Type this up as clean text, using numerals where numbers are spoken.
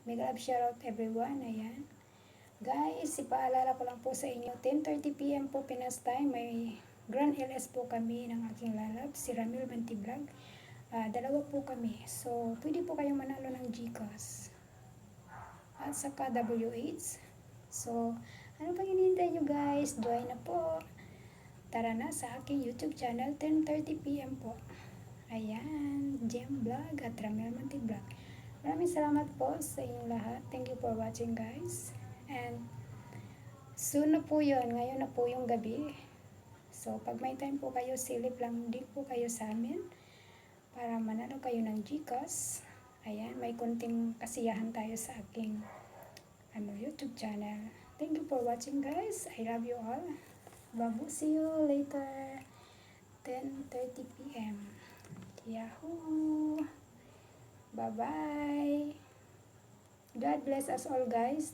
Mega love shoutout everyone. Ayan. Guys, ipaalala ko lang po sa inyo, 10:30 PM po Pinas time, may Grand LS po kami ng aking lalab, si Ramil Manti Vlog. Dalawa po kami. So, pwede po kayong manalo ng GCash. At saka WH. So, ano pang hinihintay nyo guys? Join na po. Tara na sa aking YouTube channel, 10:30 PM po. Ayan, Gem Vlog at Ramil Manti Vlog. Maraming salamat po sa inyong lahat. Thank you for watching guys. And soon na po yun. Ngayon na po yung gabi. So, pag may time po kayo, silip lang din po kayo sa amin para manalo kayo ng GCash. Ayan, may konting kasiyahan tayo sa aking YouTube channel. Thank you for watching guys. I love you all. Babu, see you later. 10:30 PM. Yahoo! Bye-bye. God bless us all guys.